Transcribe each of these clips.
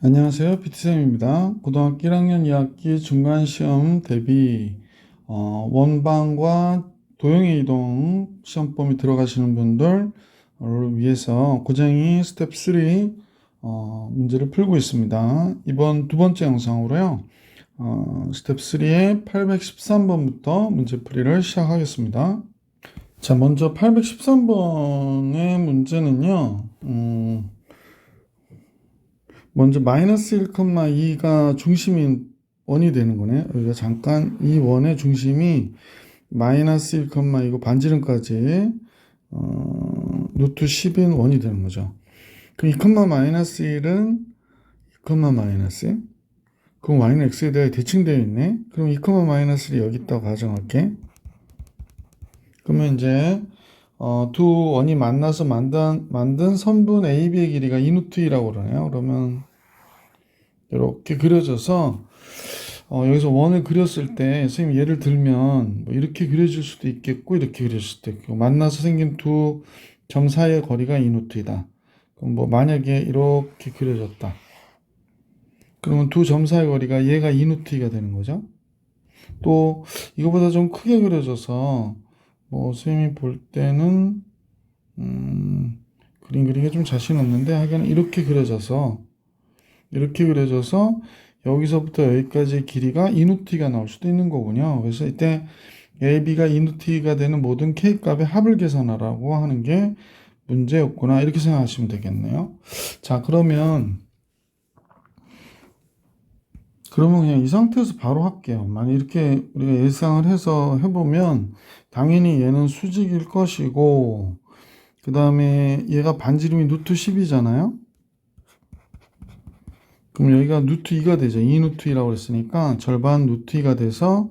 안녕하세요. PT쌤입니다. 고등학교 1학년 2학기 중간시험 대비 원방과 도형의 이동 시험범위 들어가시는 분들을 위해서 고쟁이 스텝 3 문제를 풀고 있습니다. 이번 두 번째 영상으로요. 스텝 3의 813번부터 문제풀이를 시작하겠습니다. 자, 먼저 813번의 문제는요. 먼저 마이너스 1,2가 중심인 원이 되는 거네요. 여기가 잠깐 이 원의 중심이 마이너스 1,2고 반지름까지 루트 10인 원이 되는 거죠. 그럼 2, 마이너스 1은 2, 마이너스 1? 그럼 y는 x에 대해 대칭되어 있네. 그럼 2, 마이너스 1이 여기 있다고 가정할게. 그러면 이제 두 원이 만나서 만든 선분 AB의 길이가 2루트이라고 그러네요. 그러면 이렇게 그려져서 여기서 원을 그렸을 때 선생님 예를 들면 뭐 이렇게 그려질 수도 있겠고 이렇게 그려질 수도 있고 만나서 생긴 두 점 사이의 거리가 2루트이다. 그럼 뭐 만약에 이렇게 그려졌다. 그러면 두 점 사이의 거리가 얘가 2루트가 되는 거죠. 또 이거보다 좀 크게 그려져서 뭐 선생님이 볼 때는 그림 그리기가 좀 자신 없는데 하여간 이렇게 그려져서 여기서부터 여기까지의 길이가 2루트가 나올 수도 있는 거군요. 그래서 이때 AB가 2루트가 되는 모든 K값의 합을 계산하라고 하는 게 문제였구나. 이렇게 생각하시면 되겠네요. 자, 그러면 그냥 이 상태에서 바로 할게요. 만약 이렇게 우리가 예상을 해서 해보면 당연히 얘는 수직일 것이고 그 다음에 얘가 반지름이 루트 10이잖아요. 그럼 여기가 루트 2가 되죠. 2루트 2라고 했으니까 절반 루트 2가 돼서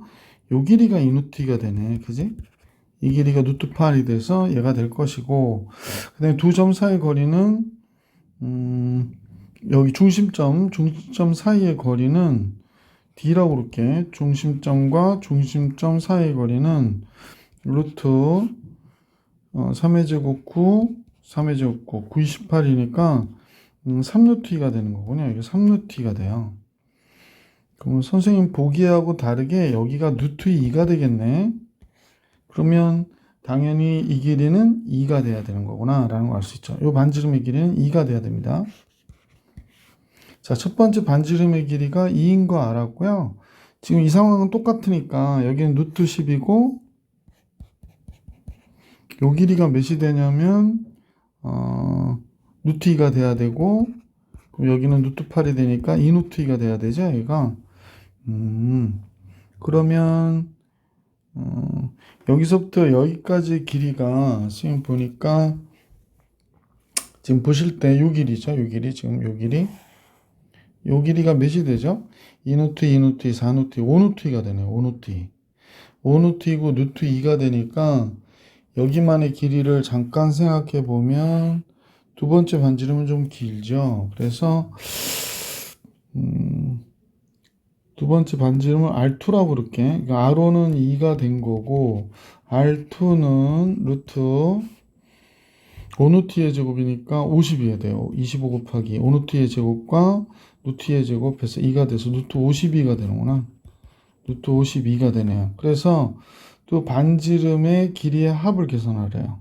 요 길이가 2루트 2가 되네. 그지? 이 길이가 루트 8이 돼서 얘가 될 것이고 그 다음에 두 점 사이 거리는 여기 중심점 사이의 거리는 D라고 그럴게. 중심점과 중심점 사이의 거리는 루트 3의 제곱 9, 3의 제곱 9, 98이니까 3루트가 되는 거군요. 이게 3루트가 돼요. 그러면 선생님 보기하고 다르게 여기가 루트 2가 되겠네. 그러면 당연히 이 길이는 2가 돼야 되는 거구나 라는 걸 알 수 있죠. 이 반지름의 길이는 2가 돼야 됩니다. 자, 첫 번째 반지름의 길이가 2인 거 알았고요. 지금 이 상황은 똑같으니까 여기는 루트 10이고 요 길이가 몇이 되냐면 루트 2가 돼야 되고 그럼 여기는 루트 8이 되니까 2 루트 2가 돼야 되죠. 얘가 그러면 여기서부터 여기까지 길이가 지금 보니까 지금 보실 때 요 길이죠. 요 길이 지금 요 길이가 몇이 되죠? 2루트 2루트 2 4루트 5루트 2가 되네요. 5루트 2 5루트 2고 루트 2가 되니까 여기만의 길이를 잠깐 생각해 보면 두 번째 반지름은 좀 길죠. 그래서 두 번째 반지름을 R2라고 그럴게. 그러니까 R1은 2가 된 거고 R2는 루트 5루트의 제곱이니까 50이어야 돼요. 25 곱하기 5루트의 제곱과 루트의 제곱해서 2가 돼서 루트 52가 되는구나. 루트 52가 되네요. 그래서 또 반지름의 길이의 합을 계산하래요.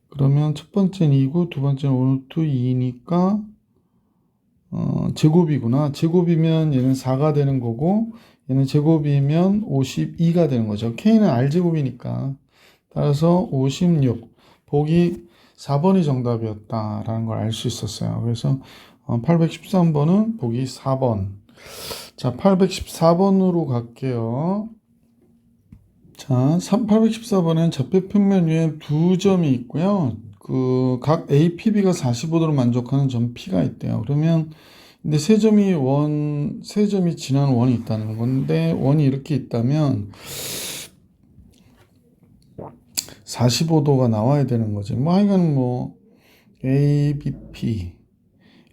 그러면 첫 번째는 2고 두 번째는 5루트 2니까 제곱이구나. 제곱이면 얘는 4가 되는 거고 얘는 제곱이면 52가 되는 거죠. K는 R제곱이니까 따라서 56 보기 4번이 정답이었다라는 걸 알 수 있었어요. 그래서 813번은 보기 4번. 자, 814번으로 갈게요. 자, 814번엔 좌표 평면 위에 두 점이 있고요. 각 A, P, B가 45도로 만족하는 점 P가 있대요. 그러면 근데 세 점이 지나는 원이 있다는 건데 원이 이렇게 있다면 45도가 나와야 되는 거지. 뭐 하여간 뭐 A, B, P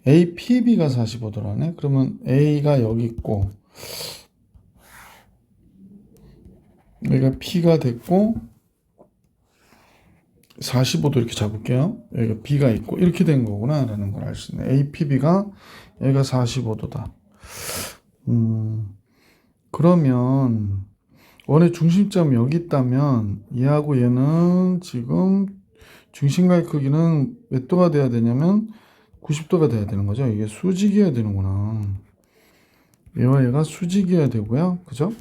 A, P, B가 45도라네. 그러면 A가 여기 있고 여기가 P가 됐고 45도 이렇게 잡을게요. 여기가 B가 있고 이렇게 된 거구나 라는 걸 알 수 있네. APB가 여기가 45도다. 그러면 원의 중심점이 여기 있다면 얘하고 얘는 지금 중심과의 크기는 몇 도가 돼야 되냐면 90도가 돼야 되는 거죠. 이게 수직이어야 되는구나. 얘와 얘가 수직이어야 되고요. 그죠?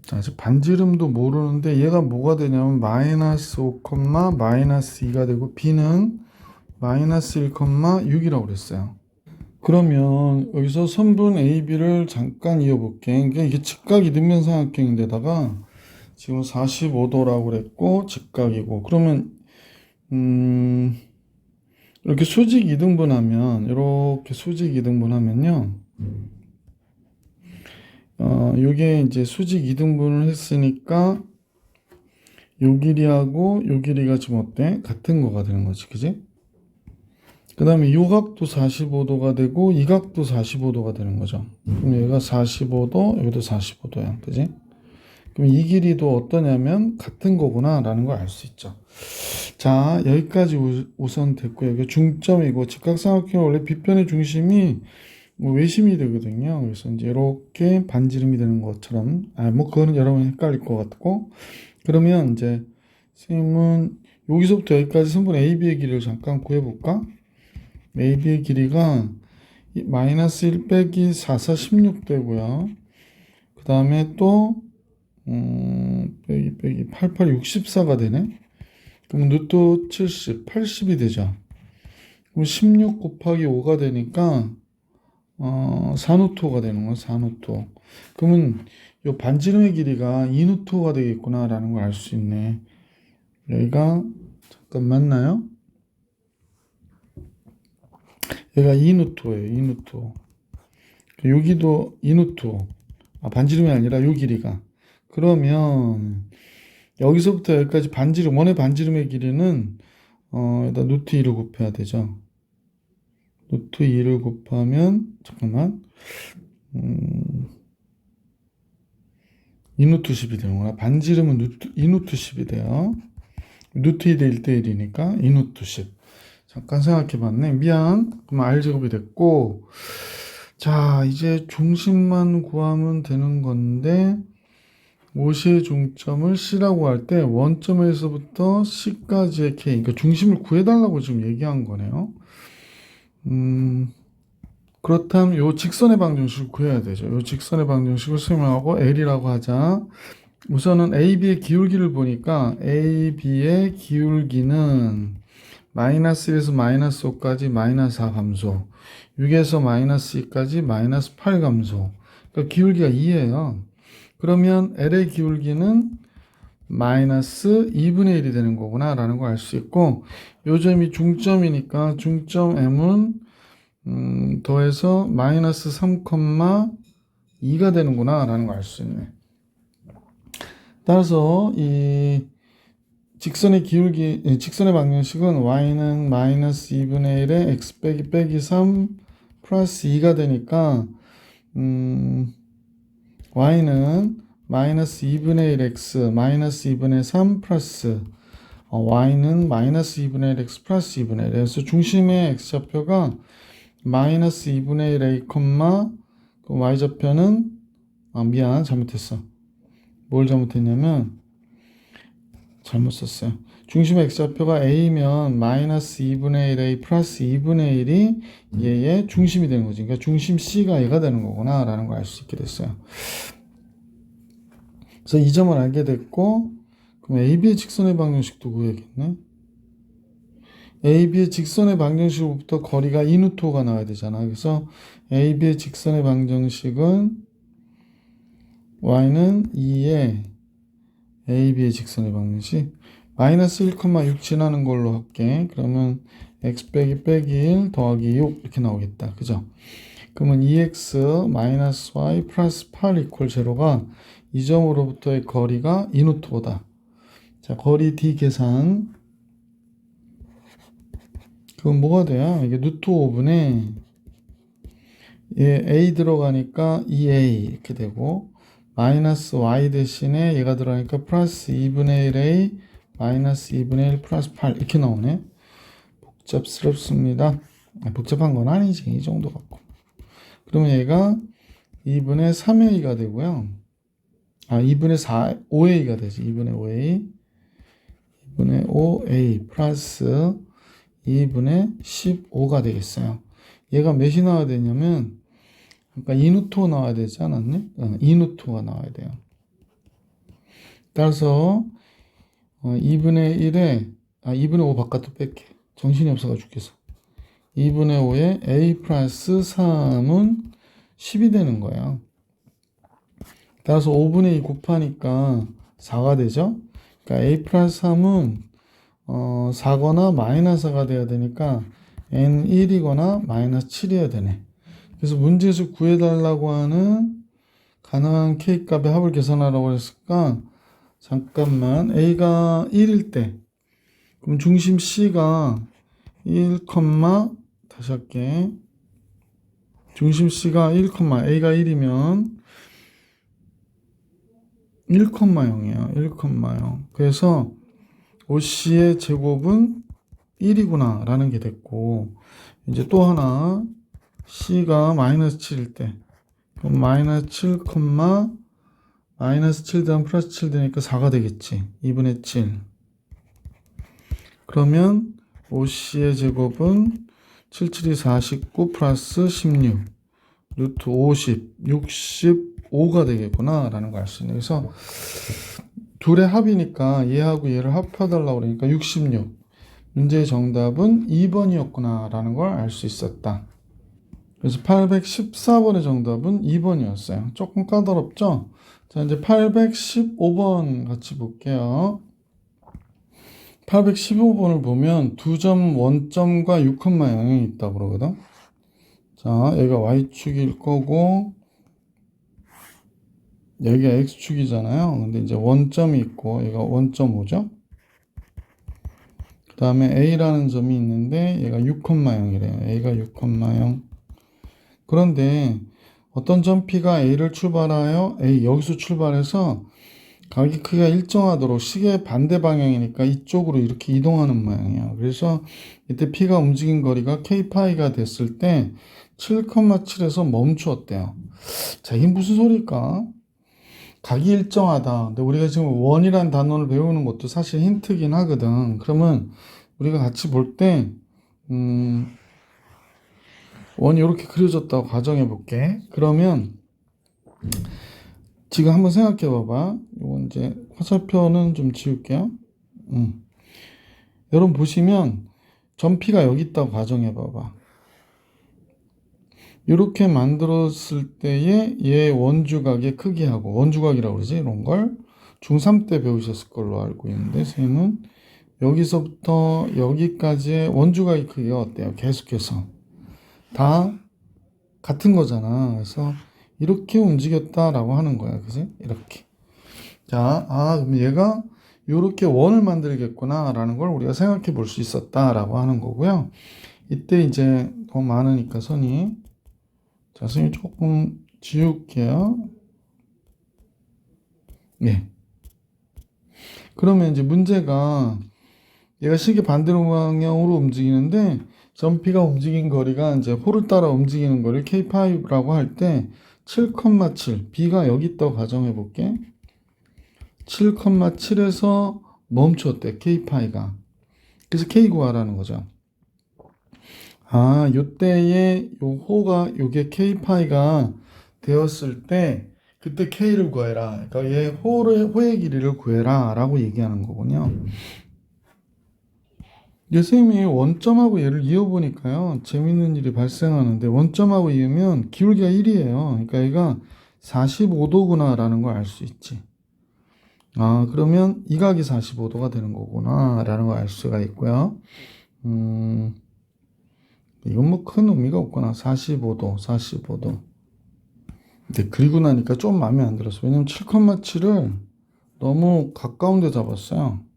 자, 아직 반지름도 모르는데 얘가 뭐가 되냐면 마이너스 5, 마이너스 2가 되고 B는 마이너스 1, 6이라고 그랬어요. 그러면 여기서 선분 AB를 잠깐 이어볼게. 그러니까 이게 직각 이등변 삼각형인데다가 지금 45도라고 그랬고 직각이고 그러면 이렇게 수직 이등분하면 이렇게 수직 이등분하면요. 요게 이제 수직 이등분을 했으니까 요 길이하고 요 길이가 지금 어때? 같은 거가 되는 거지. 그지? 그 다음에 요 각도 45도가 되고 이 각도 45도가 되는 거죠. 그럼 얘가 45도, 여기도 45도야. 그지? 그럼 이 길이도 어떠냐면 같은 거구나 라는 걸 알 수 있죠. 자, 여기까지 우선 됐고요. 이게 중점이고 직각삼각형은 원래 빗변의 중심이 외심이 되거든요. 그래서 이제 이렇게 반지름이 되는 것처럼 그거는 여러분 헷갈릴 것 같고 그러면 이제 선생님은 여기서부터 여기까지 선분 AB의 길이를 잠깐 구해볼까? AB의 길이가 마이너스 1 빼기 4, 4, 16 되고요. 그 다음에 또 빼기 8, 8, 64가 되네. 그럼 루트 70, 80이 되죠. 그럼 16 곱하기 5가 되니까 4루트5가 되는 거야. 4루트5. 그러면 이 반지름의 길이가 2루트5가 되겠구나 라는 걸 알 수 있네. 여기가 잠깐 맞나요? 여기가 2루트5예요. 2루트5. 여기도 2루트5. 반지름이 아니라 요 길이가. 그러면 여기서부터 여기까지 반지름, 원의 반지름의 길이는 일단 루트 2를 곱해야 되죠. 루트 2를 곱하면 잠깐만 2루트 10이 되는구나. 반지름은 루트 2루트 10이 돼요. 루트 2대 1대1이니까 2루트 10. 잠깐 생각해봤네. 미안. 그럼 R제곱이 됐고 자 이제 중심만 구하면 되는 건데 OC의 중점을 C라고 할 때 원점에서부터 C까지의 K, 그러니까 중심을 구해달라고 지금 얘기한 거네요. 그렇다면 요 직선의 방정식을 구해야 되죠. 요 직선의 방정식을 설명하고 L이라고 하자. 우선은 AB의 기울기를 보니까 AB의 기울기는 마이너스 1에서 마이너스 5까지 마이너스 4 감소, 6에서 마이너스 2까지 마이너스 8 감소. 그러니까 기울기가 2예요. 그러면 L의 기울기는 마이너스 2분의 1이 되는 거구나 라는 걸 알 수 있고 요 점이 중점이니까 중점 M은 더해서 마이너스 3,2가 되는구나 라는 걸 알 수 있네. 따라서 이 직선의 기울기, 직선의 방정식은 y는 마이너스 2분의 1에 x 빼기 3 플러스 2가 되니까 y는 마이너스 2분의 1x 마이너스 2분의 3 플러스 y는 마이너스 2분의 1x 플러스 2분의 1. 그래서 중심의 x좌표가 마이너스 2분의 1 a, y좌표는 미안 잘못했어. 뭘 잘못했냐면 잘못 썼어요. 중심의 x좌표가 a면 마이너스 2분의 1a 플러스 2분의 1이 얘의 중심이 되는 거지. 그러니까 중심 C가 얘가 되는 거구나 라는 걸 알 수 있게 됐어요. 그래서 이 점을 알게 됐고 그럼 AB의 직선의 방정식도 구해야겠네. AB의 직선의 방정식으로부터 거리가 2루트5가 나와야 되잖아. 그래서 AB의 직선의 방정식은 y는 2에 AB의 직선의 방정식 마이너스 1,6 지나는 걸로 할게. 그러면 x 빼기 1 더하기 6 이렇게 나오겠다. 그죠? 그러면 2x 마이너스 y 플러스 8 이퀄 제로가 이 점으로부터의 거리가 2루트5다. 자, 거리 D 계산. 그건 뭐가 돼요? 이게 루트 5분의 A 들어가니까 2A 이렇게 되고 마이너스 Y 대신에 얘가 들어가니까 플러스 2분의 1A 마이너스 2분의 1 플러스 8 이렇게 나오네. 복잡스럽습니다. 복잡한 건 아니지. 이 정도 갖고. 그러면 얘가 2분의 3a가 되고요. 2분의 5a가 되지. 2분의 5a. 2분의 5a 플러스 2분의 15가 되겠어요. 얘가 몇이 나와야 되냐면, 그러니까 2루트 나와야 되지 않았니? 2루트가 나와야 돼요. 따라서 2분의 1에 2분의 5 바깥으로 뺄게. 정신이 없어가 죽겠어. 2분의 5에 a 플러스 3은 10이 되는 거예요. 따라서 5분의 2 곱하니까 4가 되죠. 그러니까 a 플러스 3은 4거나 마이너스 4가 돼야 되니까 n1이거나 마이너스 7이어야 되네. 그래서 문제에서 구해달라고 하는 가능한 k 값의 합을 계산하라고 했으니까 잠깐만 a가 1일 때 그럼 중심 C가 1, 다시 할게. 중심 C가 1, a가 1이면 1,0이에요. 1,0. 그래서 OC의 제곱은 1이구나 라는 게 됐고, 이제 또 하나 C가 마이너스 7일 때 그럼 마이너스 7, 마이너스 7 다음 플러스 7 되니까 4가 되겠지. 2분의 7. 그러면 OC의 제곱은 7, 7이 49 플러스 16 루트 50 65가 되겠구나 라는 걸 알 수 있네. 그래서 둘의 합이니까 얘하고 얘를 합해달라고 그러니까 66. 문제의 정답은 2번이었구나 라는 걸 알 수 있었다. 그래서 814번의 정답은 2번이었어요. 조금 까다롭죠? 자, 이제 815번 같이 볼게요. 815번을 보면 두 점 원점과 6,0이 있다고 그러거든. 자, 얘가 y축일 거고 여기가 x축이잖아요. 근데 이제 원점이 있고 얘가 원점 5죠. 그 다음에 a라는 점이 있는데 얘가 6,0이래요. a가 6,0. 그런데 어떤 점 P가 A를 출발하여 A 여기서 출발해서 각의 크기가 일정하도록 시계 반대 방향이니까 이쪽으로 이렇게 이동하는 모양이에요. 그래서 이때 P가 움직인 거리가 K파이가 됐을 때 7,7에서 멈추었대요. 자, 이게 무슨 소리일까? 각이 일정하다. 근데 우리가 지금 원이란 단어를 배우는 것도 사실 힌트긴 하거든. 그러면 우리가 같이 볼 때 원이 이렇게 그려졌다고 가정해 볼게. 그러면 지금 한번 생각해 봐봐. 이건 이제 화살표는 좀 지울게요. 여러분 보시면 점 P가 여기 있다고 가정해 봐봐. 이렇게 만들었을 때의 얘 원주각의 크기하고, 원주각이라고 그러지, 이런 걸 중3 때 배우셨을 걸로 알고 있는데, 선생님은 여기서부터 여기까지의 원주각의 크기가 어때요? 계속해서 다 같은 거잖아. 그래서 이렇게 움직였다라고 하는 거야. 그지? 이렇게. 자, 그럼 얘가 이렇게 원을 만들겠구나 라는 걸 우리가 생각해 볼 수 있었다라고 하는 거고요. 이때 이제 더 많으니까 선이, 자, 선이 조금 지울게요. 네. 그러면 이제 문제가 얘가 시계 반대 방향으로 움직이는데 점피가 움직인 거리가 이제 호를 따라 움직이는 거리를 K5라고 할 때 7,7, B가 여기 있다고 가정해 볼게. 7,7에서 멈췄대, K파이가. 그래서 K 구하라는 거죠. 요때에 요 호가, 요게 K파이가 되었을 때, 그때 K를 구해라. 그러니까 얘 호의 길이를 구해라. 라고 얘기하는 거군요. 선생님이 원점하고 얘를 이어보니까요, 재밌는 일이 발생하는데, 원점하고 이으면 기울기가 1이에요. 그러니까 얘가 45도구나 라는 걸 알 수 있지. 그러면 이 각이 45도가 되는 거구나 라는 걸 알 수가 있고요. 이건 뭐 큰 의미가 없구나. 45도. 근데 그리고 나니까 좀 마음에 안 들었어. 왜냐면 7,7을 너무 가까운 데 잡았어요.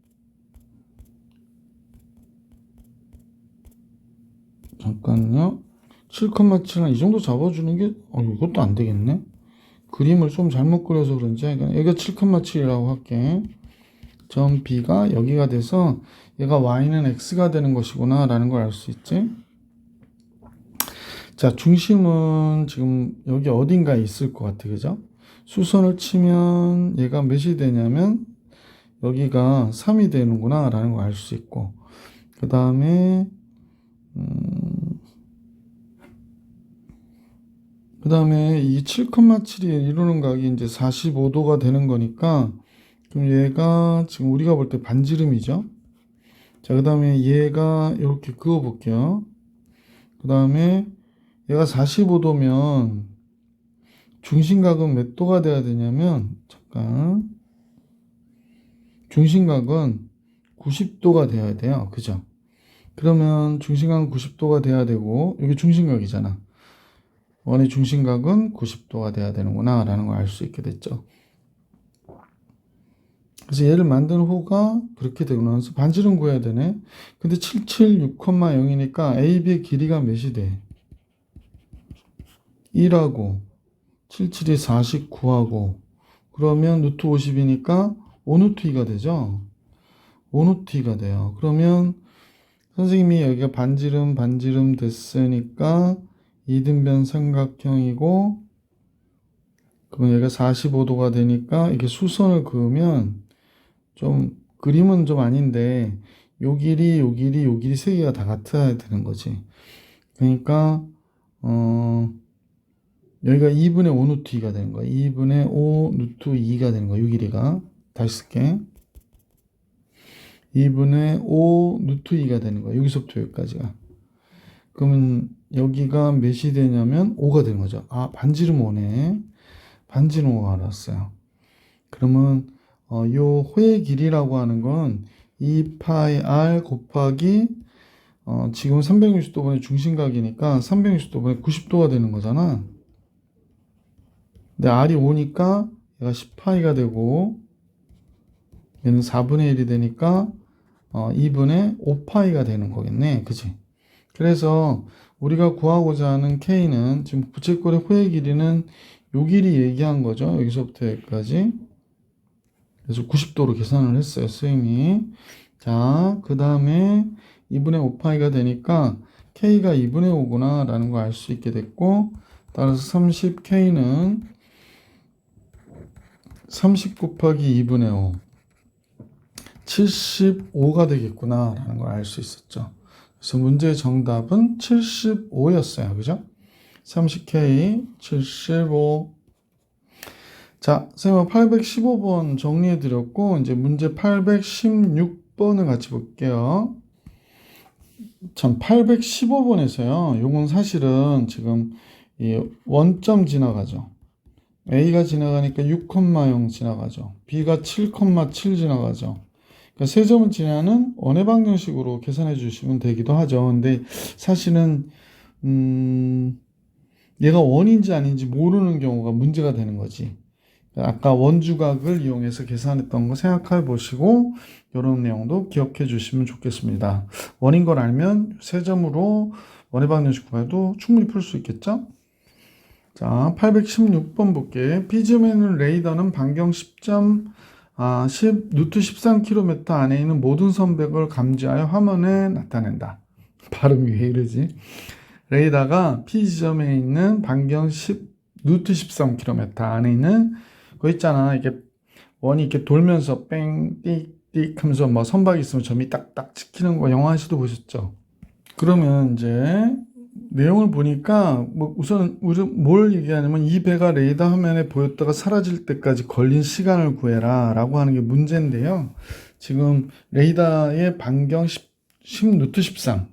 잠깐요. 7,7은 이 정도 잡아주는 게, 이것도 안 되겠네. 그림을 좀 잘못 그려서 그런지, 여기가 7,7이라고 할게. 점 B가 여기가 돼서 얘가 Y는 X가 되는 것이구나 라는 걸 알 수 있지. 자, 중심은 지금 여기 어딘가에 있을 것 같아. 그죠? 수선을 치면 얘가 몇이 되냐면 여기가 3이 되는구나 라는 걸 알 수 있고, 그 다음에 이 7,7이 이루는 각이 이제 45도가 되는 거니까, 그럼 얘가 지금 우리가 볼 때 반지름이죠. 자, 그 다음에 얘가 이렇게 그어 볼게요. 그 다음에 얘가 45도면 중심각은 몇 도가 돼야 되냐면, 잠깐, 중심각은 90도가 돼야 돼요. 그죠? 그러면 중심각은 90도가 돼야 되고, 여기 중심각이잖아. 원의 중심각은 90도가 돼야 되는구나 라는 걸 알 수 있게 됐죠. 그래서 얘를 만든 후가 그렇게 되고 나서 반지름 구해야 되네. 근데 776,0이니까 AB의 길이가 몇이 돼? 1하고 77이 49하고, 그러면 루트 50이니까 5루트 2가 되죠. 5루트 2가 돼요. 그러면 선생님이 여기가 반지름 됐으니까 이등변 삼각형이고, 그럼 얘가 45도가 되니까 이게 수선을 그으면 좀 그림은 좀 아닌데 요 길이 세 개가 다 같아야 되는 거지. 그러니까 여기가 2분의 5 루트 2가 되는 거야. 2분의 5 루트 2가 되는 거야. 요 길이가. 다시 쓸게. 2분의 5 루트 2가 되는 거야. 여기서부터 여기까지가. 그러면 여기가 몇이 되냐면 5가 되는 거죠. 아, 반지름 5네. 반지름 5가 알았어요. 그러면 요 호의 길이라고 하는 건 2파이 r 곱하기 지금 360도분의 중심각이니까 360도분의 90도가 되는 거잖아. 근데 r이 5니까 얘가 10파이가 되고, 얘는 4분의 1이 되니까 2분의 5파이가 되는 거겠네. 그치? 그래서 우리가 구하고자 하는 K는 지금 부채꼴의 호의 길이는 요 길이 얘기한 거죠. 여기서부터 여기까지. 그래서 90도로 계산을 했어요, 선생님이. 자, 그 다음에 2분의 5파이가 되니까 K가 2분의 5구나 라는 걸 알 수 있게 됐고, 따라서 30K는 30 곱하기 2분의 5, 75가 되겠구나 라는 걸 알 수 있었죠. 그래서 문제의 정답은 75였어요. 그죠? 30K 75. 자, 선생님 815번 정리해 드렸고, 이제 문제 816번을 같이 볼게요. 참, 815번에서요. 요건 사실은 지금 이 원점 지나가죠. A가 지나가니까 6,0 지나가죠. B가 7,7 지나가죠. 그러니까 세 점을 지나는 원의 방정식으로 계산해 주시면 되기도 하죠. 근데 사실은 얘가 원인지 아닌지 모르는 경우가 문제가 되는 거지. 아까 원주각을 이용해서 계산했던 거 생각해 보시고 이런 내용도 기억해 주시면 좋겠습니다. 원인 걸 알면 세 점으로 원의 방정식 구해도 충분히 풀 수 있겠죠? 자, 816번 볼게. B점에 있는 레이더는 반경 10점, 10 루트 13km 안에 있는 모든 선백을 감지하여 화면에 나타낸다. 발음이 왜 이러지? 레이더가 P지점에 있는 반경 10 루트 13km 안에 있는 거 있잖아. 이게 원이 이렇게 돌면서 뺑, 띡 하면서 뭐 선박이 있으면 점이 딱딱 찍히는 거 영화에서도 보셨죠? 그러면 이제 내용을 보니까 뭐 우선 뭘 얘기하냐면 이 배가 레이더 화면에 보였다가 사라질 때까지 걸린 시간을 구해라 라고 하는 게 문제인데요. 지금 레이더의 반경 10 루트 13,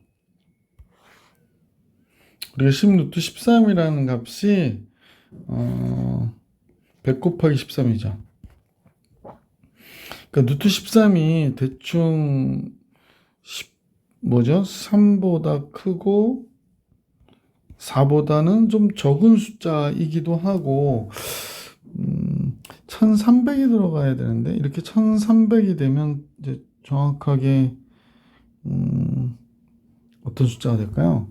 우리가 10 루트 13이라는 값이 100 곱하기 13이죠. 그러니까 루트 13이 대충 3보다 크고 4보다는 좀 적은 숫자이기도 하고, 1300이 들어가야 되는데, 이렇게 1300이 되면 이제 정확하게 어떤 숫자가 될까요?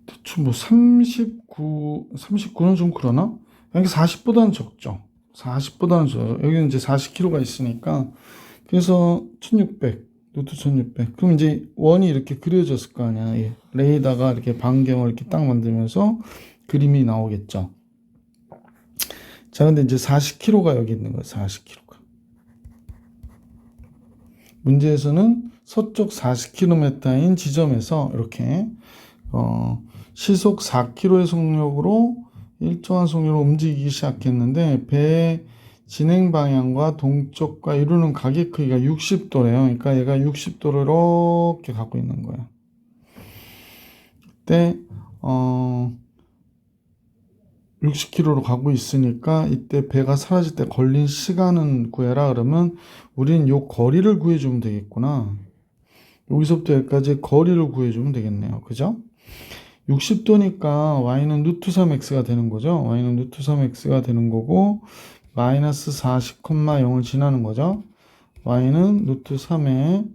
대충 뭐 39, 39는 좀 그러나? 그러니까 40보다는 적죠. 40보다는 줘. 여기는 이제 40kg가 있으니까. 그래서 1600, 루트 1600. 그럼 이제 원이 이렇게 그려졌을 거 아니야. 예. 레이더가 이렇게 반경을 이렇게 딱 만들면서 그림이 나오겠죠. 자, 근데 이제 40kg가 여기 있는 거야. 40kg가. 문제에서는 서쪽 40km인 지점에서 이렇게 시속 4km의 속력으로 일정한 속력으로 움직이기 시작했는데 배의 진행 방향과 동쪽과 이루는 가계 크기가 60도래요. 그러니까 얘가 60도를 이렇게 갖고 있는 거예요. 그때 60km로 가고 있으니까 이때 배가 사라질 때 걸린 시간은 구해라. 그러면 우리는 요 거리를 구해주면 되겠구나. 여기서부터 여기까지 거리를 구해주면 되겠네요. 그죠? 60도니까 y는 루트 3x가 되는 거죠. y는 루트 3x가 되는 거고 마이너스 40,0을 지나는 거죠. y는 루트 3에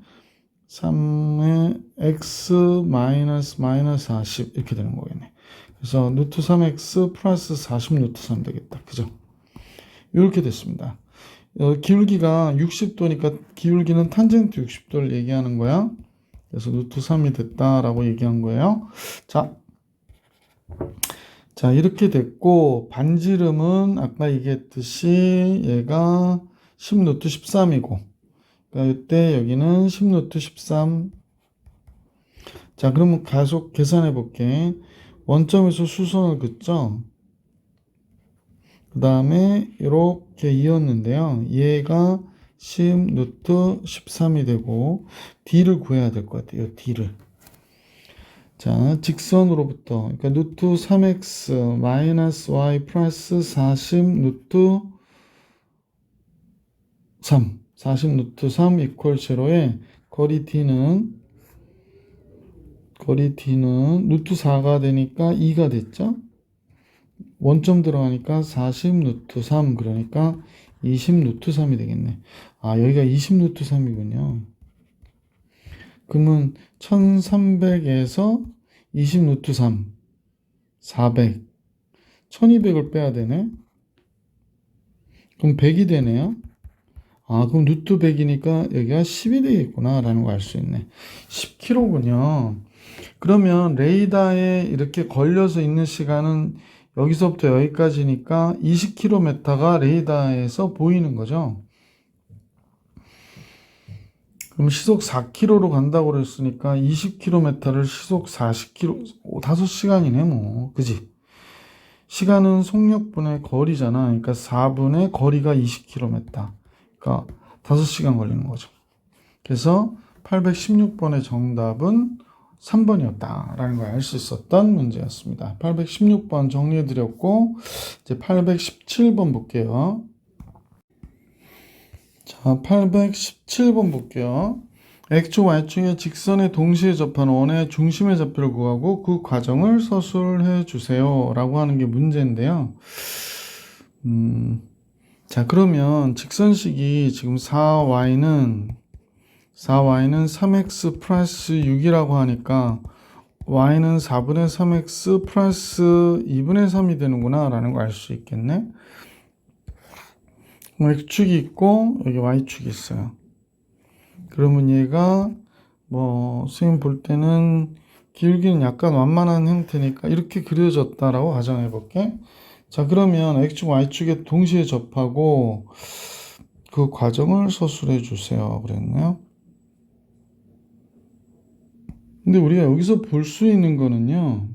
x 마이너스 40 이렇게 되는 거겠네. 그래서 루트 3x 플러스 40 루트 3 되겠다. 그죠? 이렇게 됐습니다. 기울기가 60도니까 기울기는 탄젠트 60도를 얘기하는 거야. 그래서 루트 3이 됐다라고 얘기한 거예요. 자, 이렇게 됐고, 반지름은 아까 얘기했듯이 얘가 10 루트 13이고, 그러니까 이때 여기는 10 루트 13. 자, 그러면 계속 계산해 볼게. 원점에서 수선을 긋죠. 그 다음에 이렇게 이었는데요. 얘가 10 루트 13이 되고 D를 구해야 될 것 같아요. D를. 자, 직선으로부터 그러니까 루트 3x 마이너스 y 플러스 40 루트 3 40 루트 3 이퀄 제로에 거리 D는 루트 4가 되니까 2가 됐죠. 원점 들어가니까 40 루트 3 그러니까 20 루트 3이 되겠네. 아, 여기가 20 루트 3이군요. 그러면 1300에서 20 루트 3 400 1200을 빼야 되네. 그럼 100이 되네요. 아, 그럼 루트 100이니까 여기가 10이 되겠구나 라는 거 알 수 있네. 10km군요. 그러면 레이더에 이렇게 걸려서 있는 시간은 여기서부터 여기까지니까 20km가 레이더에서 보이는 거죠. 그럼 시속 4km로 간다고 그랬으니까 20km를 시속 40km, 5시간이네 뭐. 그지? 시간은 속력분의 거리잖아. 그러니까 4분의 거리가 20km. 그러니까 5시간 걸리는 거죠. 그래서 816번의 정답은 3번이었다라는 걸 알 수 있었던 문제였습니다. 816번 정리해드렸고 이제 817번 볼게요. 자, 817번 볼게요. X축, Y축의 직선에 동시에 접하는 원의 중심의 좌표를 구하고 그 과정을 서술해 주세요 라고 하는 게 문제인데요. 자, 그러면 직선식이 지금 4y는 3x 플러스 6이라고 하니까 y는 4분의 3x 플러스 2분의 3이 되는구나 라는 걸 알 수 있겠네. x축이 있고 여기 y축이 있어요. 그러면 얘가 선생님 볼 때는 기울기는 약간 완만한 형태니까 이렇게 그려졌다라고 가정해 볼게. 자, 그러면 x축 y축에 동시에 접하고 그 과정을 서술해 주세요 그랬나요? 근데 우리가 여기서 볼 수 있는 거는요,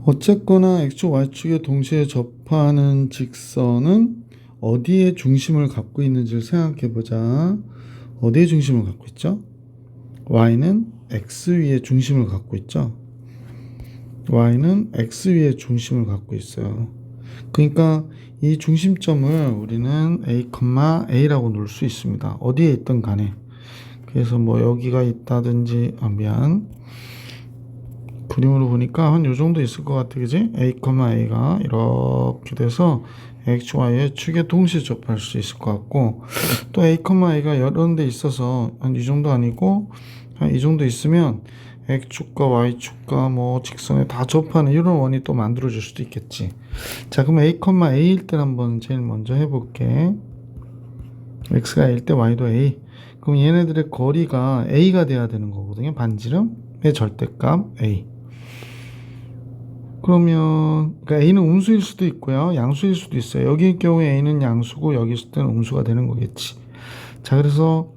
어쨌거나 x축 y축에 동시에 접하는 직선은 어디에 중심을 갖고 있는지를 생각해 보자. 어디에 중심을 갖고 있죠? y는 x 위에 중심을 갖고 있죠. y는 x 위에 중심을 갖고 있어요. 그러니까 이 중심점을 우리는 a,a라고 놓을 수 있습니다. 어디에 있든 간에. 그래서 여기가 있다든지, 그림으로 보니까 한 요 정도 있을 것 같아, 그지? a,a가 이렇게 돼서 x, y의 축에 동시에 접할 수 있을 것 같고, 또 a,a가 여러 데 있어서 한 이 정도 아니고 한 이 정도 있으면 X축과 Y축과 뭐 직선에 다 접하는 이런 원이 또 만들어질 수도 있겠지. 자, 그럼 A, A일 때 한번 제일 먼저 해볼게. X가 A일 때 Y도 A. 그럼 얘네들의 거리가 A가 돼야 되는 거거든요. 반지름의 절대값 A. 그러면 그러니까 A는 음수일 수도 있고요. 양수일 수도 있어요. 여기의 경우에 A는 양수고 여기 있을 때는 음수가 되는 거겠지. 자, 그래서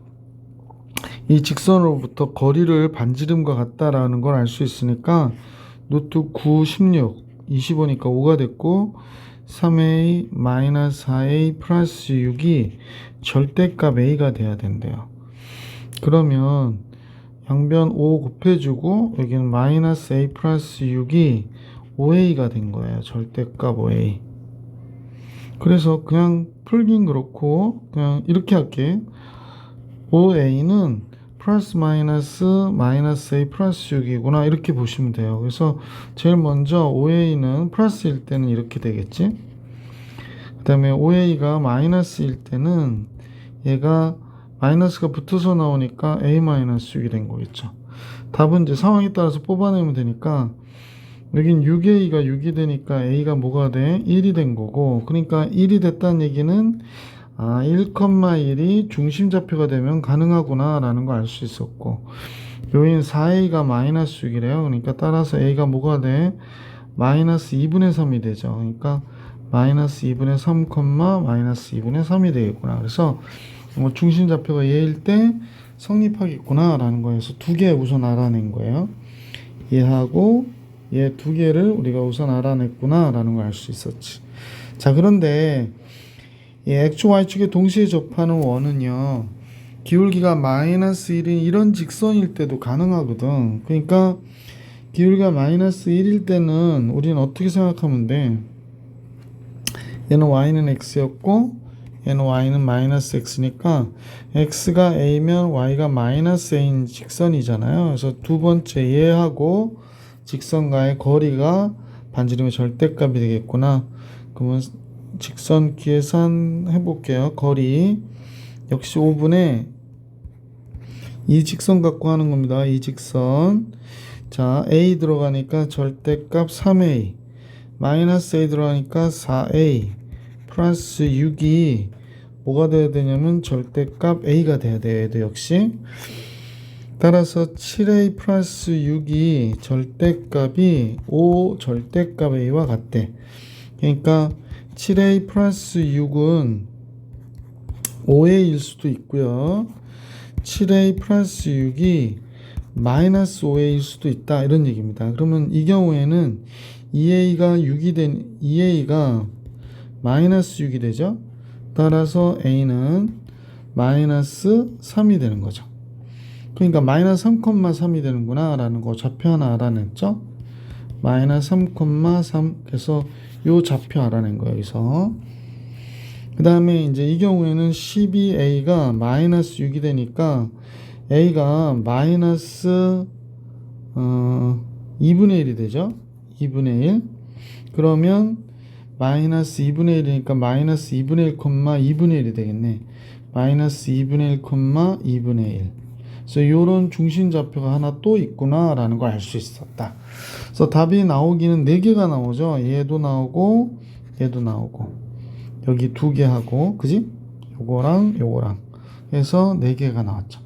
이 직선으로부터 거리를 반지름과 같다라는 걸 알 수 있으니까 노트 9, 16, 25니까 5가 됐고 3a 마이너스 4a 플러스 6이 절대값 a가 돼야 된대요. 그러면 양변 5 곱해주고 여기는 마이너스 a 플러스 6이 5a가 된 거예요. 절대값 5a. 그래서 그냥 풀긴 그렇고 그냥 이렇게 할게. 5a는 플러스 마이너스 a 플러스 6이구나 이렇게 보시면 돼요. 그래서 제일 먼저 5a는 플러스일 때는 이렇게 되겠지. 그 다음에 5a가 마이너스일 때는 얘가 마이너스가 붙어서 나오니까 a 마이너스 6이 된 거겠죠. 답은 이제 상황에 따라서 뽑아내면 되니까 여긴 6a가 6이 되니까 a가 뭐가 돼? 1이 된 거고, 그러니까 1이 됐다는 얘기는 1,1이 중심좌표가 되면 가능하구나 라는 걸 알 수 있었고, 요인 4a가 마이너스 6이래요. 그러니까 따라서 a가 뭐가 돼? 마이너스 2분의 3이 되죠. 그러니까 마이너스 2분의 3, 마이너스 2분의 3이 되겠구나. 그래서 뭐 중심좌표가 얘일 때 성립하겠구나 라는 거에서 두 개 우선 알아낸 거예요. 얘하고 얘 두 개를 우리가 우선 알아냈구나 라는 걸 알 수 있었지. 자, 그런데 이 X, Y축에 동시에 접하는 원은요, 기울기가 마이너스 1인 이런 직선일 때도 가능하거든. 그러니까 기울기가 마이너스 1일 때는 우리는 어떻게 생각하면 돼? 얘는 Y는 X였고 얘는 Y는 마이너스 X니까 X가 A면 Y가 마이너스 A인 직선이잖아요. 그래서 두 번째 얘하고 직선과의 거리가 반지름의 절대값이 되겠구나. 그러면 직선 계산 해볼게요. 거리 역시 5분의 이 직선 갖고 하는 겁니다. 이 직선. 자, A 들어가니까 절대값 3A 마이너스 A 들어가니까 4A 플러스 6이 뭐가 돼야 되냐면 절대값 A가 돼야 돼요. 얘도 역시. 따라서 7A 플러스 6이 절대값이 5 절대값 A와 같대. 그러니까 7A 플러스 6은 5A일 수도 있고요. 7A 플러스 6이 마이너스 5A일 수도 있다. 이런 얘기입니다. 그러면 이 경우에는 2A가 마이너스 6이 되죠. 따라서 A는 마이너스 3이 되는 거죠. 그러니까 마이너스 3,3이 되는구나 라는 거 좌표 하나 알아냈죠. 마이너스 3,3 그래서 요 좌표 알아낸 거예요. 여기서 그 다음에 이제 이 경우에는 12a가 마이너스 6이 되니까 a가 마이너스 2분의 1이 되죠. 2분의 1 그러면 마이너스 2분의 1이니까 마이너스 2분의 1, 2분의 1이 되겠네. 마이너스 2분의 1, 2분의 1 그래서 이런 중심좌표가 하나 또 있구나 라는 걸 알 수 있었다. 그래서 답이 나오기는 4개가 나오죠. 얘도 나오고 얘도 나오고 여기 2개 하고 그지? 요거랑 요거랑 해서 4개가 나왔죠.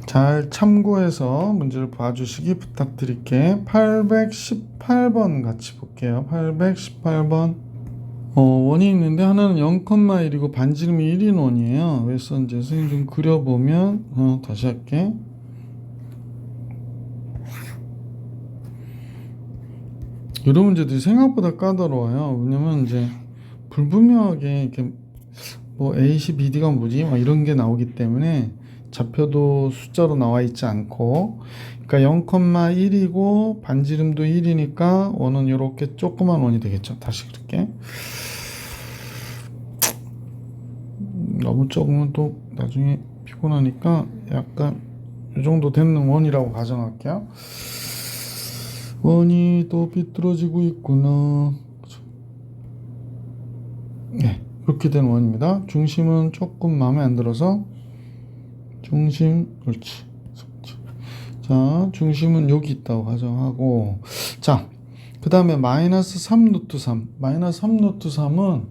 잘 참고해서 문제를 봐주시기 부탁드릴게. 818번 같이 볼게요. 818번 원이 있는데 하나는 0,1이고 반지름이 1인 원이에요. 그래서 이제 선생님 좀 그려보면 다시 할게. 이런 문제들이 생각보다 까다로워요. 왜냐면 이제 불분명하게 이렇게 뭐 AC, BD가 뭐지? 막 이런 게 나오기 때문에 좌표도 숫자로 나와 있지 않고, 그러니까 0,1이고 반지름도 1이니까 원은 이렇게 조그만 원이 되겠죠. 다시 그릴게. 너무 적으면 또 나중에 피곤하니까 약간 이 정도 되는 원이라고 가정할게요. 원이 또 삐뚤어지고 있구나. 네, 이렇게 된 원입니다. 중심은 조금 마음에 안 들어서 중심, 그렇지. 자, 중심은 여기 있다고 가정하고, 자, 그 다음에 마이너스 3 루트 3. 마이너스 3 루트 3은,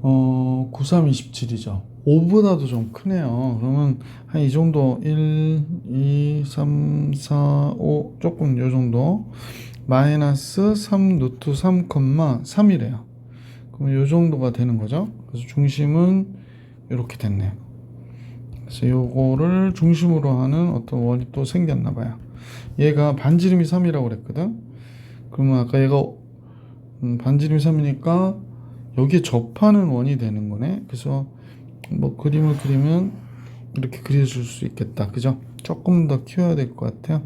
9, 3, 27이죠. 5보다도 좀 크네요. 그러면 한 이 정도, 1, 2, 3, 4, 5, 조금 요 정도. 마이너스 3 루트 3, 3이래요. 그럼 요 정도가 되는 거죠. 그래서 중심은 이렇게 됐네요. 그래서 요거를 중심으로 하는 어떤 원이 또 생겼나 봐요. 얘가 반지름이 3이라고 그랬거든. 그러면 아까 얘가 반지름이 3이니까 여기에 접하는 원이 되는 거네. 그래서 뭐 그림을 그리면 이렇게 그려줄 수 있겠다. 그죠? 조금 더 키워야 될 것 같아요.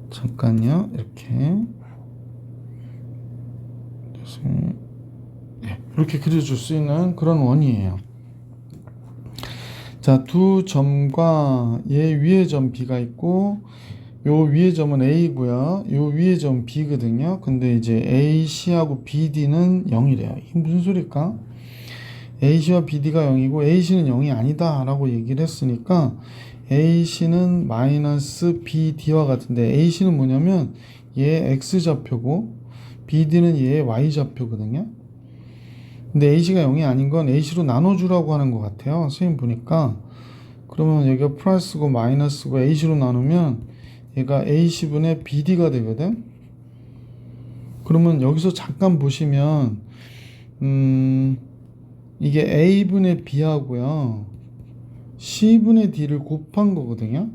잠깐요. 이렇게 이렇게 그려줄 수 있는 그런 원이에요. 자, 두 점과 얘 위의 점 B가 있고 요 위의 점은 A고요. 요 위의 점 B거든요. 근데 이제 AC하고 BD는 0이래요. 이게 무슨 소리일까? AC와 BD가 0이고 AC는 0이 아니다 라고 얘기를 했으니까 AC는 마이너스 BD와 같은데 AC는 뭐냐면 얘 X좌표고 BD는 얘 Y좌표거든요. 근데 AC가 0이 아닌 건 AC로 나눠주라고 하는 것 같아요. 선생님 보니까. 그러면 여기가 플러스고 마이너스고 AC로 나누면 얘가 AC분의 BD가 되거든. 그러면 여기서 잠깐 보시면 이게 A분의 B하고요 C분의 D를 곱한 거거든요.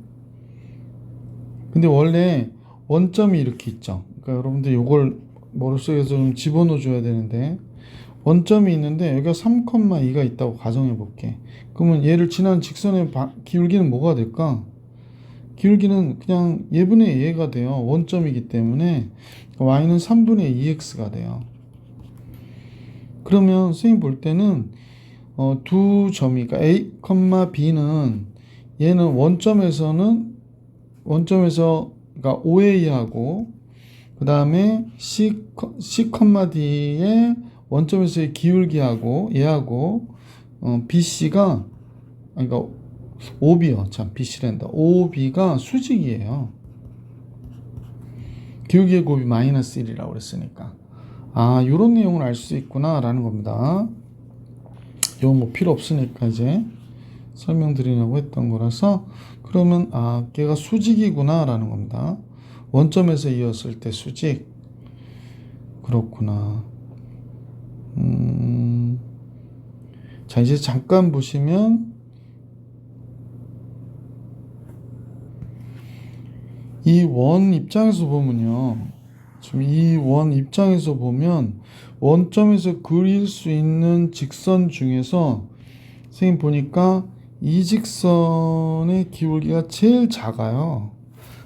근데 원래 원점이 이렇게 있죠. 그러니까 여러분들 이걸 머릿속에서 좀 집어넣어 줘야 되는데 원점이 있는데 여기가 3,2가 있다고 가정해 볼게. 그러면 얘를 지난 직선의 기울기는 뭐가 될까? 기울기는 그냥 얘분의 얘가 돼요. 원점이기 때문에 y는 3분의 2x가 돼요. 그러면 선생님 볼 때는 두 점이 그러니까 a, b는 얘는 원점에서 그러니까 OA하고 그 다음에 c, d의 원점에서의 기울기하고 얘하고 BC가 그러니까 OB요. 참 BC란다. OB가 수직이에요. 기울기의 곱이 마이너스 1이라고 그랬으니까 요런 내용을 알 수 있구나 라는 겁니다. 이건 뭐 필요 없으니까 이제 설명드리려고 했던 거라서 그러면 걔가 수직이구나 라는 겁니다. 원점에서 이었을 때 수직. 그렇구나. 자, 이제 잠깐 보시면 이 원 입장에서 보면요. 지금 이 원 입장에서 보면 원점에서 그릴 수 있는 직선 중에서 선생님 보니까 이 직선의 기울기가 제일 작아요.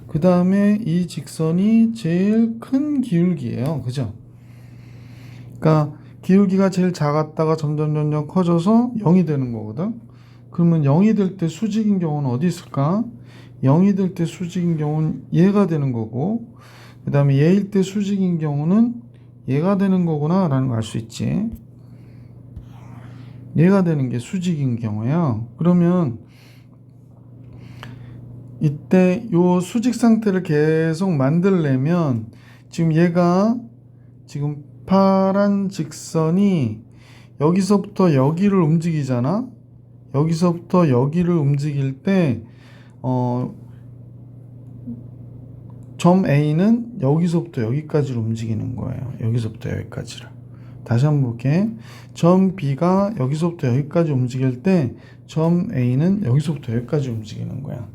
그 다음에 이 직선이 제일 큰 기울기예요. 그죠? 그러니까 기울기가 제일 작았다가 점점 커져서 0이 되는 거거든. 그러면 0이 될 때 수직인 경우는 어디 있을까? 0이 될 때 수직인 경우는 얘가 되는 거고 그 다음에 얘일 때 수직인 경우는 얘가 되는 거구나 라는 걸 알 수 있지. 얘가 되는 게 수직인 경우예요. 그러면 이때 요 수직 상태를 계속 만들려면 지금 얘가 지금 파란 직선이 여기서부터 여기를 움직이잖아. 여기서부터 여기를 움직일 때 점 A는 여기서부터 여기까지를 움직이는 거예요. 여기서부터 여기까지를. 다시 한번 볼게. 점 B가 여기서부터 여기까지 움직일 때 점 A는 여기서부터 여기까지 움직이는 거야.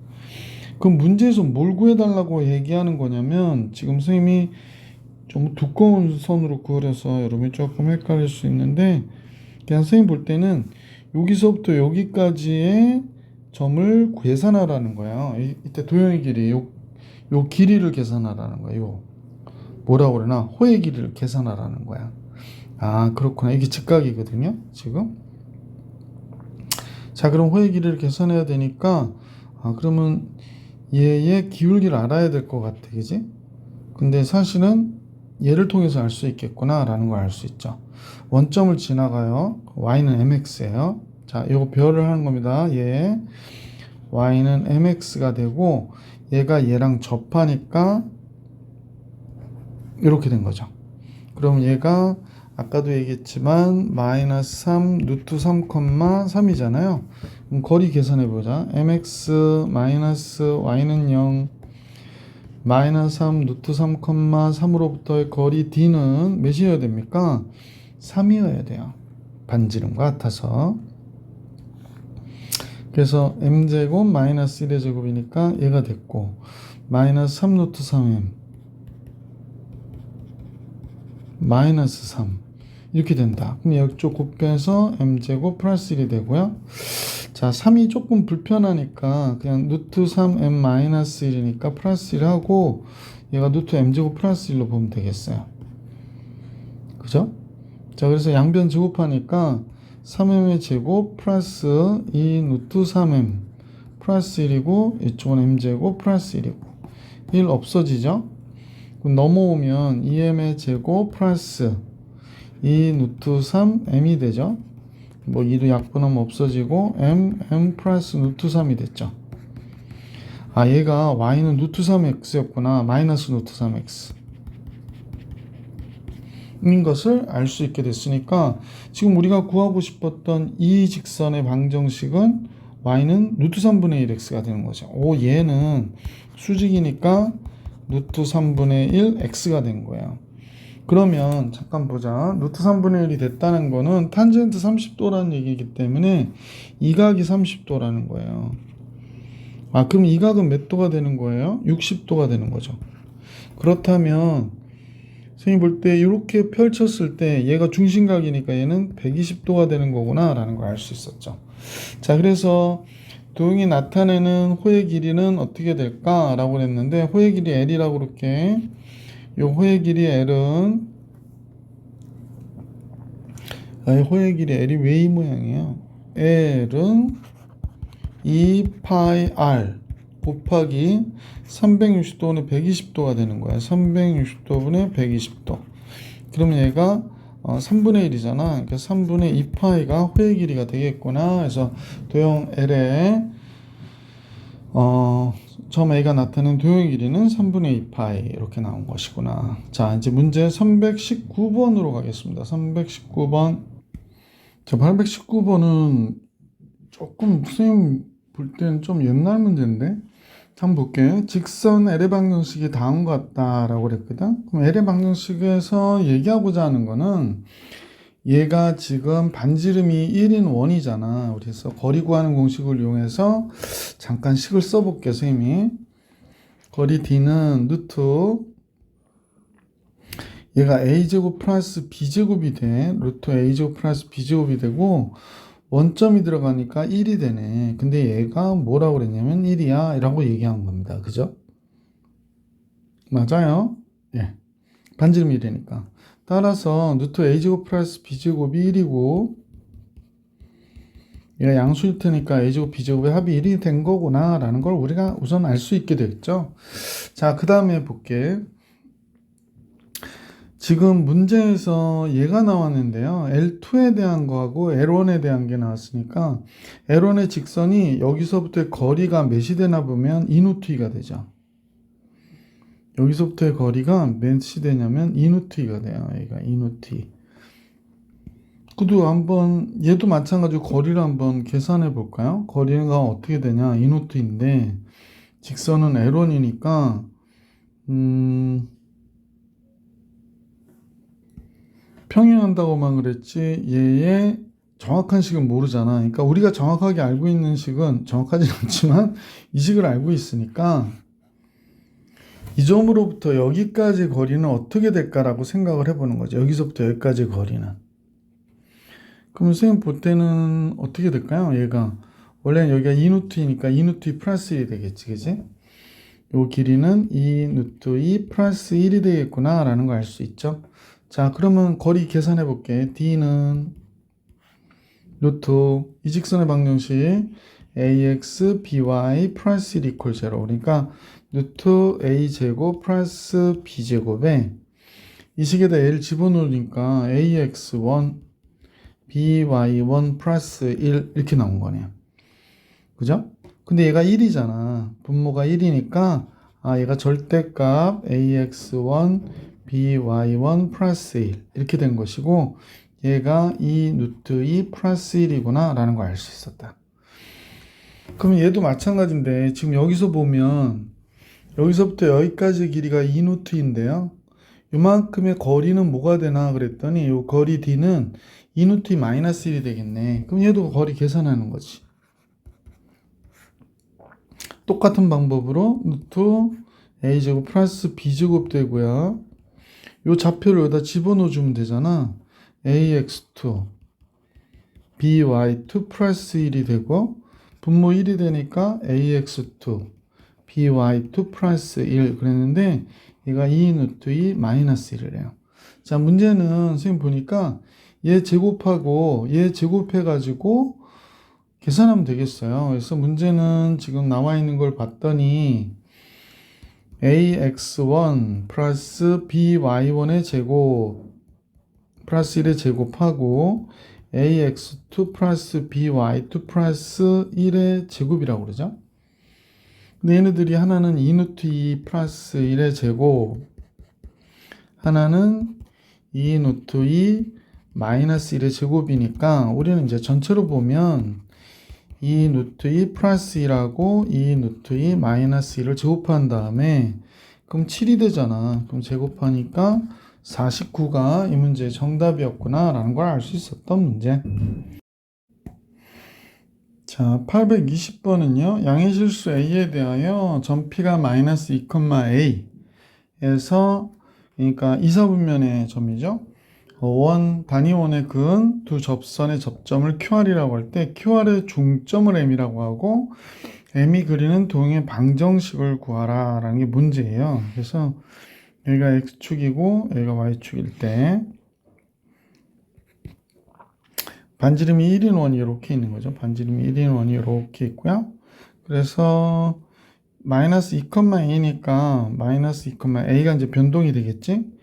그럼 문제에서 뭘 구해달라고 얘기하는 거냐면 지금 선생님이 좀 두꺼운 선으로 그려서 여러분이 조금 헷갈릴 수 있는데 그냥 선생님 볼 때는 여기서부터 여기까지의 점을 계산하라는 거예요. 이때 도형의 길이 요 길이를 계산하라는 거예요. 뭐라고 그러나 호의 길이를 계산하라는 거야. 그렇구나. 이게 직각이거든요. 지금. 자, 그럼 호의 길이를 계산해야 되니까 그러면 얘의 기울기를 알아야 될 것 같아. 그지? 근데 사실은 얘를 통해서 알 수 있겠구나 라는 걸 알 수 있죠. 원점을 지나가요. y는 mx예요. 자, 이거 배열을 하는 겁니다. 얘 y는 mx가 되고 얘가 얘랑 접하니까 이렇게 된 거죠. 그럼 얘가 아까도 얘기했지만 마이너스 3 루트 3, 3이잖아요. 그럼 거리 계산해 보자. mx 마이너스 y는 0 마이너스 3 루트 3, 3으로부터의 거리 d는 몇이어야 됩니까? 3이어야 돼요. 반지름과 같아서. 그래서 m제곱 마이너스 1의 제곱이니까 얘가 됐고 마이너스 3 루트 3m 마이너스 3 이렇게 된다. 그럼 이쪽 곱해서 m제곱 플러스 1이 되고요. 자, 3이 조금 불편하니까 그냥 루트 3m 마이너스 1이니까 플러스 1 하고 얘가 루트 m제곱 플러스 1로 보면 되겠어요. 그죠? 자, 그래서 양변 제곱하니까 3m의 제곱 플러스 2 루트 3m 플러스 1이고 이쪽은 m제곱 플러스 1이고 1 없어지죠? 그럼 넘어오면 2m의 제곱 플러스 2 루트 3 m이 되죠? 뭐 2도 약분하면 없어지고 m 플러스 루트 3이 됐죠. 아, 얘가 y는 루트 3x였구나. 마이너스 루트 3x 인 것을 알 수 있게 됐으니까 지금 우리가 구하고 싶었던 이 직선의 방정식은 y는 루트 3분의 1x가 되는 거죠. 오, 얘는 수직이니까 루트 3분의 1 x가 된 거예요. 그러면 잠깐 보자. 루트 3분의 1이 됐다는 거는 탄젠트 30도라는 얘기이기 때문에 이 각이 30도라는 거예요. 아, 그럼 이 각은 몇 도가 되는 거예요? 60도가 되는 거죠. 그렇다면 선생님 볼 때 이렇게 펼쳤을 때 얘가 중심각이니까 얘는 120도가 되는 거구나 라는 걸 알 수 있었죠. 자, 그래서 도형이 나타내는 호의 길이는 어떻게 될까? 라고 했는데 호의 길이 L이라고 그렇게 요 호의 길이 L은 호의 길이 L이 왜 이 모양이에요? L은 2파이 R 곱하기 360도분의 120도가 되는 거야. 360도분의 120도. 그러면 얘가 3분의 1이잖아. 그러니까 3분의 2파이가 호의 길이가 되겠구나. 그래서 도형 L의 점 A가 나타낸 도형의 길이는 3분의 2파이 이렇게 나온 것이구나. 자, 이제 문제 319번으로 가겠습니다. 319번. 자, 819번은 조금 선생님 볼 때는 좀 옛날 문제인데 한번 볼게요. 직선 L의 방정식이 다음과 같다라고 그랬거든. 그럼 L의 방정식에서 얘기하고자 하는 거는 얘가 지금 반지름이 1인 원이잖아. 그래서 거리 구하는 공식을 이용해서 잠깐 식을 써볼게요. 선생님이 거리 D는 루트 얘가 A제곱 플러스 B제곱이 돼. 루트 A제곱 플러스 B제곱이 되고 원점이 들어가니까 1이 되네. 근데 얘가 뭐라고 그랬냐면 1이야 라고 얘기한 겁니다. 그죠? 맞아요. 예. 반지름이 1이니까. 따라서 루트 A제곱 플러스 B제곱이 1이고 얘가 양수일 테니까 A제곱 B제곱의 합이 1이 된 거구나 라는 걸 우리가 우선 알 수 있게 됐죠. 자, 그 다음에 볼게. 지금 문제에서 얘가 나왔는데요. L2에 대한 거하고 L1에 대한 게 나왔으니까 L1의 직선이 여기서부터의 거리가 몇이 되나 보면 2루트2가 되죠. 여기서부터의 거리가 몇이 되냐면 2루트2가 돼요. 얘가 2루트2. 그도 한번 얘도 마찬가지로 거리를 한번 계산해 볼까요? 거리가 어떻게 되냐? 2루트인데 직선은 L1이니까 평행한다고만 그랬지 얘의 정확한 식은 모르잖아. 그러니까 우리가 정확하게 알고 있는 식은 정확하지 않지만 이 식을 알고 있으니까 이 점으로부터 여기까지 거리는 어떻게 될까라고 생각을 해보는 거죠. 여기서부터 여기까지 거리는. 그럼 선생님 볼 때는 어떻게 될까요? 얘가 원래는 여기가 2루트이니까 2루트 플러스 1이 되겠지, 그지? 요 길이는 2루트2 플러스 1이 되겠구나 라는 걸 알 수 있죠. 자, 그러면 거리 계산해 볼게. D는 루트 이 직선의 방정식 ax by 플러스 1 이퀄 0 그러니까 루트 a제곱 플러스 b제곱에 이 식에다 a를 집어넣으니까 ax1 by1 플러스 1 이렇게 나온 거네요. 그죠? 근데 얘가 1이잖아. 분모가 1이니까 얘가 절대값 ax1 by1 플러스 1 이렇게 된 것이고 얘가 2 루트 2 플러스 1이구나 라는 걸 알 수 있었다. 그럼 얘도 마찬가지인데 지금 여기서 보면 여기서부터 여기까지 길이가 2 루트인데요. 이만큼의 거리는 뭐가 되나 그랬더니 이 거리 d는 2 루트 2 마이너스 1이 되겠네. 그럼 얘도 거리 계산하는 거지. 똑같은 방법으로 루트 a제곱 플러스 b제곱 되고요. 이 좌표를 여기다 집어넣어주면 되잖아. ax2 by2 플러스 1이 되고 분모 1이 되니까 ax2 by2 플러스 1 그랬는데 얘가 2 루트 2 마이너스 1을 해요. 자, 문제는 선생님 보니까 얘 제곱하고 얘 제곱해가지고 계산하면 되겠어요. 그래서 문제는 지금 나와 있는 걸 봤더니 ax1 플러스 by1의 제곱 플러스 1의 제곱하고 ax2 플러스 by2 플러스 1의 제곱이라고 그러죠. 근데 얘네들이 하나는 2 루트 2 플러스 1의 제곱 하나는 2 루트 2 마이너스 1의 제곱이니까 우리는 이제 전체로 보면 2 루트 2 플러스 1하고 2 루트 2 마이너스 1을 제곱한 다음에 그럼 7이 되잖아. 그럼 제곱하니까 49가 이 문제의 정답이었구나 라는 걸 알 수 있었던 문제. 자, 820번은요. 양의 실수 a에 대하여 점피가 마이너스 2,a에서 그러니까 이사분면의 점이죠. 단위원의 근 두 접선의 접점을 QR이라고 할 때 QR의 중점을 M이라고 하고 M이 그리는 도형의 방정식을 구하라 라는 게 문제예요. 그래서 여기가 X축이고 여기가 Y축일 때 반지름이 1인 원이 이렇게 있는 거죠. 반지름이 1인 원이 이렇게 있고요. 그래서 마이너스 2,a니까 마이너스 2,a가 이제 변동이 되겠지.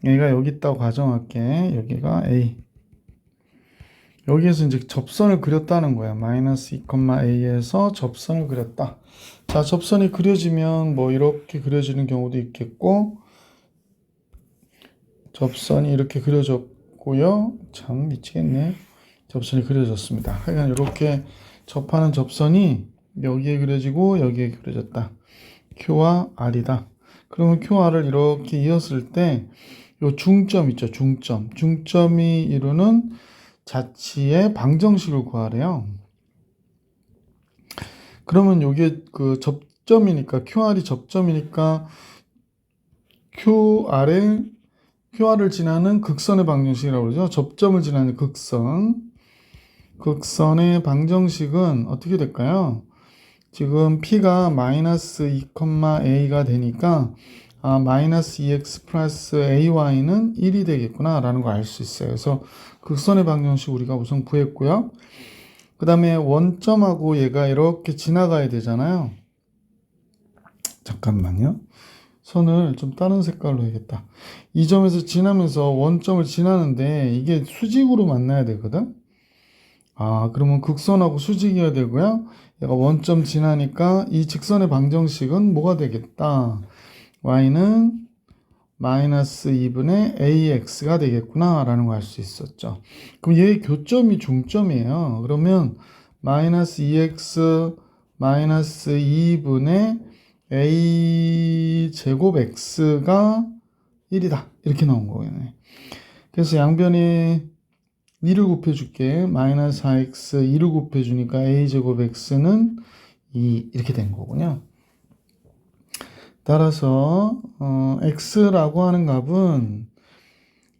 A가 여기 있다고 가정할게. 여기가 A. 여기에서 이제 접선을 그렸다는 거야. 마이너스 2,a에서 접선을 그렸다. 자, 접선이 그려지면 뭐 이렇게 그려지는 경우도 있겠고, 접선이 이렇게 그려졌고요. 참 미치겠네. 접선이 그려졌습니다. 하여간 이렇게 접하는 접선이 여기에 그려지고 여기에 그려졌다. Q와 R이다. 그러면 QR을 이렇게 이었을 때 요 중점 있죠. 중점이 이루는 자치의 방정식을 구하래요. 그러면 요게 그 접점이니까 QR이 접점이니까 QR을 지나는 극선의 방정식이라고 그러죠. 접점을 지나는 극선의 방정식은 어떻게 될까요? 지금 P가 마이너스 2,a가 되니까 마이너스 2x 플러스 ay는 1이 되겠구나 라는 걸 알 수 있어요. 그래서 극선의 방정식 우리가 우선 구했고요. 그 다음에 원점하고 얘가 이렇게 지나가야 되잖아요. 잠깐만요. 선을 좀 다른 색깔로 해야겠다. 이 점에서 지나면서 원점을 지나는데 이게 수직으로 만나야 되거든. 그러면 극선하고 수직이어야 되고요. 얘가 원점 지나니까 이 직선의 방정식은 뭐가 되겠다. y는 마이너스 2분의 ax가 되겠구나 라는 걸 알 수 있었죠. 그럼 얘의 교점이 중점이에요. 그러면 마이너스 2x 마이너스 2분의 a 제곱 x가 1이다 이렇게 나온 거겠네. 그래서 양변에 2를 곱해줄게. 마이너스 4x 2를 곱해주니까 a 제곱 x는 2 이렇게 된 거군요. 따라서 x라고 하는 값은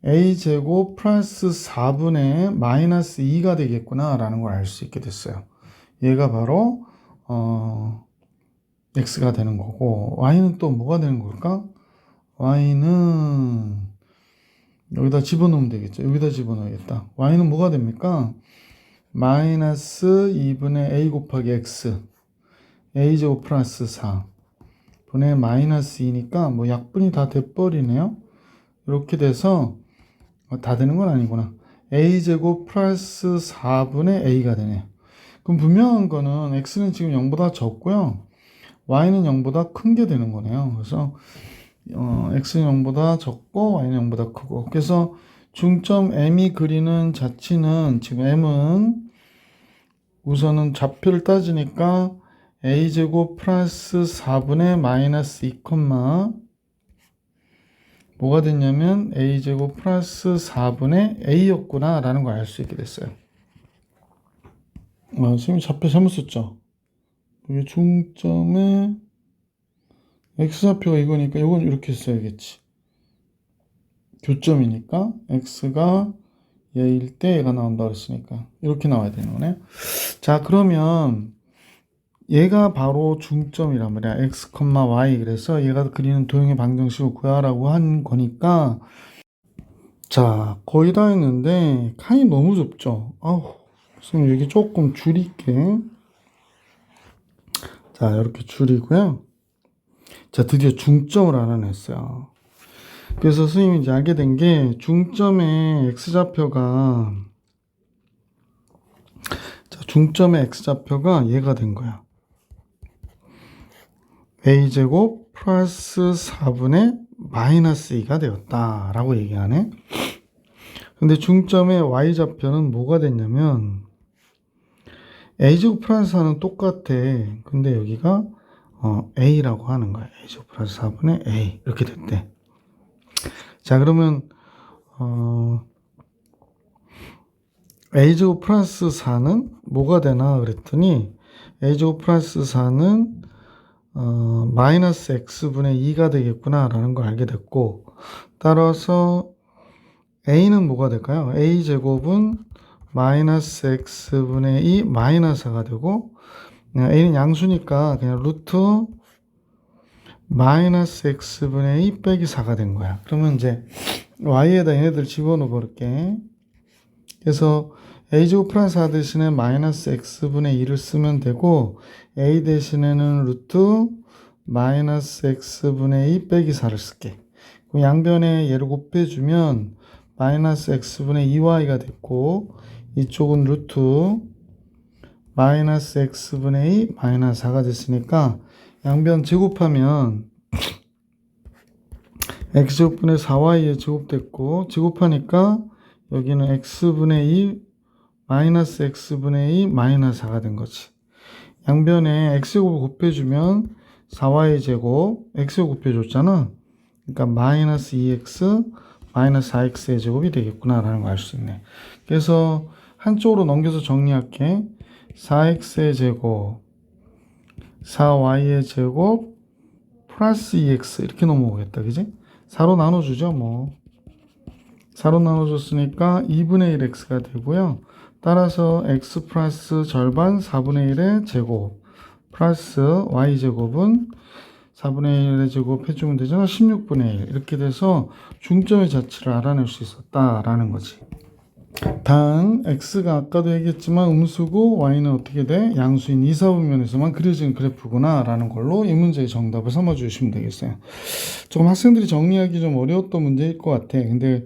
a제곱 플러스 4분의 마이너스 2가 되겠구나 라는 걸 알 수 있게 됐어요. 얘가 바로 x가 되는 거고 y는 또 뭐가 되는 걸까? y는 여기다 집어넣으면 되겠죠. 여기다 집어넣어야겠다. y는 뭐가 됩니까? 마이너스 2분의 a 곱하기 x a제곱 플러스 4 분의 마이너스 2니까 뭐 약분이 다 돼버리네요. 이렇게 돼서 다 되는 건 아니구나. a제곱 플러스 4분의 a가 되네요. 그럼 분명한 거는 x는 지금 0보다 적고요. y는 0보다 큰 게 되는 거네요. 그래서 x는 0보다 적고 y는 0보다 크고. 그래서 중점 m이 그리는 자치는 지금 m은 우선은 좌표를 따지니까 a제곱 플러스 4분의 마이너스 2, 뭐가 됐냐면 a제곱 플러스 4분의 a였구나 라는 걸 알 수 있게 됐어요. 선생님이 좌표 잘못 썼죠. 이게 중점에 x좌표가 이거니까 이건 이렇게 써야겠지. 교점이니까 x가 얘일 때 얘가 나온다 그랬으니까 이렇게 나와야 되는 거네. 자, 그러면 얘가 바로 중점이란 말이야. x, y. 그래서 얘가 그리는 도형의 방정식을 구하라고 한 거니까, 자, 거의 다 했는데 칸이 너무 좁죠. 아우, 선생님 여기 조금 줄일게. 자, 이렇게 줄이고요. 자, 드디어 중점을 알아냈어요. 그래서 선생님이 이제 알게 된 게 중점의 x좌표가, 자, 중점의 x좌표가 얘가 된 거야. a제곱 플러스 4분의 마이너스 2가 되었다라고 얘기하네. 근데 중점의 y좌표는 뭐가 됐냐면 a제곱 플러스 4는 똑같아. 근데 여기가 a라고 하는 거야. a제곱 플러스 4분의 a 이렇게 됐대. 자, 그러면 a제곱 플러스 4는 뭐가 되나 그랬더니 a제곱 플러스 4는 마이너스 x분의 2가 되겠구나 라는 걸 알게 됐고, 따라서 a는 뭐가 될까요? a제곱은 마이너스 x분의 2 마이너스 4가 되고, a는 양수니까 그냥 루트 마이너스 x분의 2 빼기 4가 된 거야. 그러면 이제 y에다 얘네들 집어넣어 볼게. 그래서 a제곱 플러스 4 대신에 마이너스 x분의 2를 쓰면 되고, a 대신에는 루트 마이너스 x분의 2 빼기 4를 쓸게. 그럼 양변에 얘를 곱해주면 마이너스 x분의 2y가 됐고, 이쪽은 루트 마이너스 x분의 2 마이너스 4가 됐으니까 양변 제곱하면 x제곱분의 4y에 제곱됐고, 제곱하니까 여기는 x분의 2 마이너스 x분의 2 마이너스 4가 된 거지. 양변에 x제곱을 곱해주면 4y 제곱, x제곱 곱해줬잖아. 그러니까 마이너스 2x 마이너스 4x의 제곱이 되겠구나 라는 걸 알 수 있네. 그래서 한쪽으로 넘겨서 정리할게. 4x의 제곱, 4y의 제곱 플러스 2x 이렇게 넘어오겠다. 그지? 4로 나눠주죠. 뭐 4로 나눠줬으니까 2분의 1x가 되고요. 따라서 x 플러스 절반 4분의 1의 제곱 플러스 y제곱은 4분의 1의 제곱 해주면 되잖아. 16분의 1 이렇게 돼서 중점의 자치를 알아낼 수 있었다라는 거지. 단 x가 아까도 얘기했지만 음수고 y는 어떻게 돼? 양수인 이사분면에서만 그려진 그래프구나 라는 걸로 이 문제의 정답을 삼아 주시면 되겠어요. 조금 학생들이 정리하기 좀 어려웠던 문제일 것 같아. 근데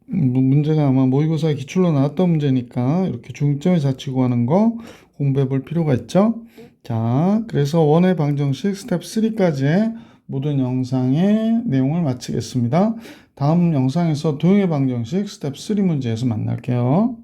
문제가 아마 모의고사에 기출로 나왔던 문제니까 이렇게 중점의 자치 구하는 거 공부해 볼 필요가 있죠. 자, 그래서 원의 방정식 스텝 3까지의 모든 영상의 내용을 마치겠습니다. 다음 영상에서 도형의 방정식 스텝 3 문제에서 만날게요.